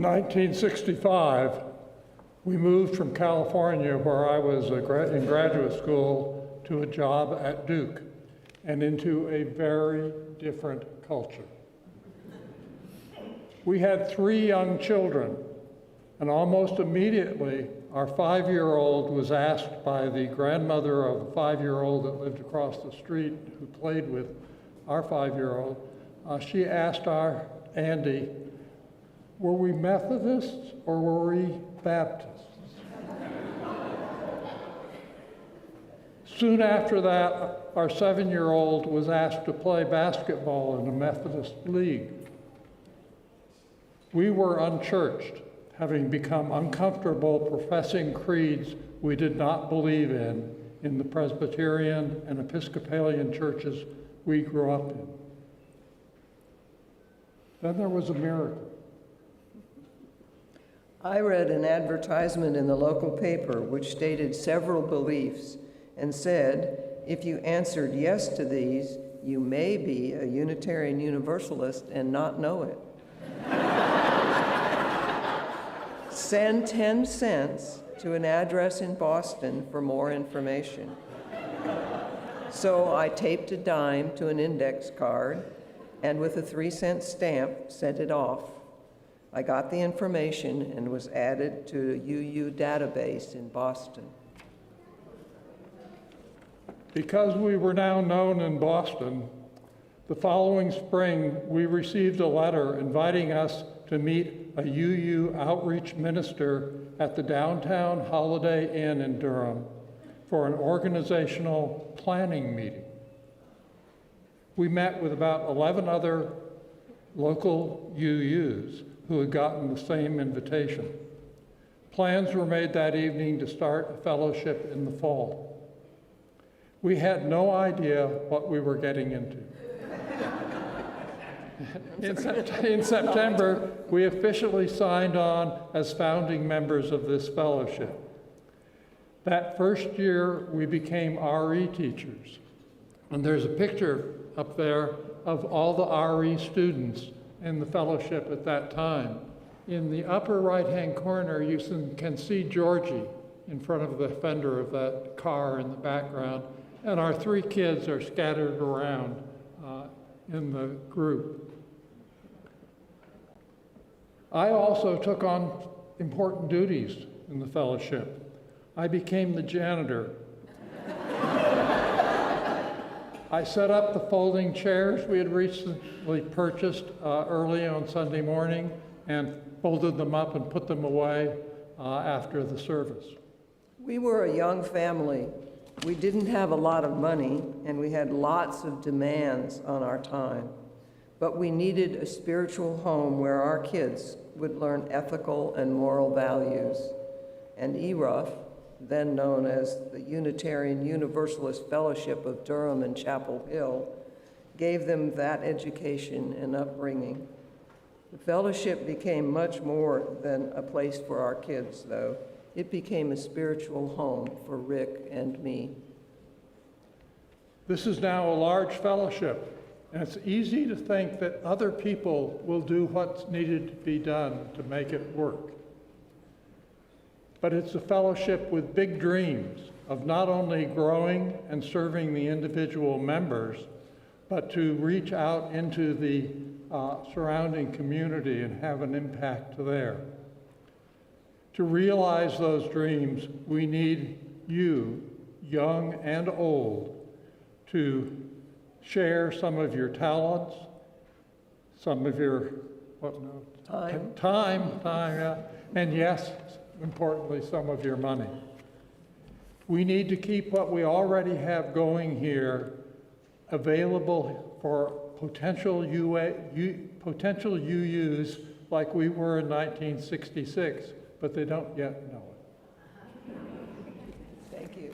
1965, we moved from California, where I was in graduate school, to a job at Duke, and into a very different culture. We had 3 young children, and almost immediately, our 5-year-old was asked by the grandmother of the 5-year-old that lived across the street, who played with our 5-year-old. She asked our Andy, were we Methodists or were we Baptists? Soon after that, our 7-year-old was asked to play basketball in a Methodist league. We were unchurched, having become uncomfortable professing creeds we did not believe in the Presbyterian and Episcopalian churches we grew up in. Then there was a miracle. I read an advertisement in the local paper which stated several beliefs and said, if you answered yes to these, you may be a Unitarian Universalist and not know it. Send 10 cents to an address in Boston for more information. So I taped a dime to an index card and with a 3-cent stamp sent it off. I got the information and was added to a UU database in Boston. Because we were now known in Boston, the following spring we received a letter inviting us to meet a UU outreach minister at the downtown Holiday Inn in Durham for an organizational planning meeting. We met with about 11 other local UUs who had gotten the same invitation. Plans were made that evening to start a fellowship in the fall. We had no idea what we were getting into. In September, we officially signed on as founding members of this fellowship. That first year, we became RE teachers. And there's a picture up there of all the RE students in the fellowship at that time. In the upper right-hand corner, you can see Georgie in front of the fender of that car in the background. And our 3 kids are scattered around in the group. I also took on important duties in the fellowship. I became the janitor. I set up the folding chairs we had recently purchased early on Sunday morning and folded them up and put them away after the service. We were a young family. We didn't have a lot of money, and we had lots of demands on our time. But we needed a spiritual home where our kids would learn ethical and moral values. And ERUF, then known as the Unitarian Universalist Fellowship of Durham and Chapel Hill, gave them that education and upbringing. The fellowship became much more than a place for our kids, though. It became a spiritual home for Rick and me. This is now a large fellowship, and it's easy to think that other people will do what's needed to be done to make it work. But it's a fellowship with big dreams of not only growing and serving the individual members, but to reach out into the surrounding community and have an impact there. To realize those dreams, we need you, young and old, to share some of your talents, some of your time, yeah, and yes, importantly, some of your money. We need to keep what we already have going here available for potential UUs like we were in 1966, but they don't yet know it. Thank you.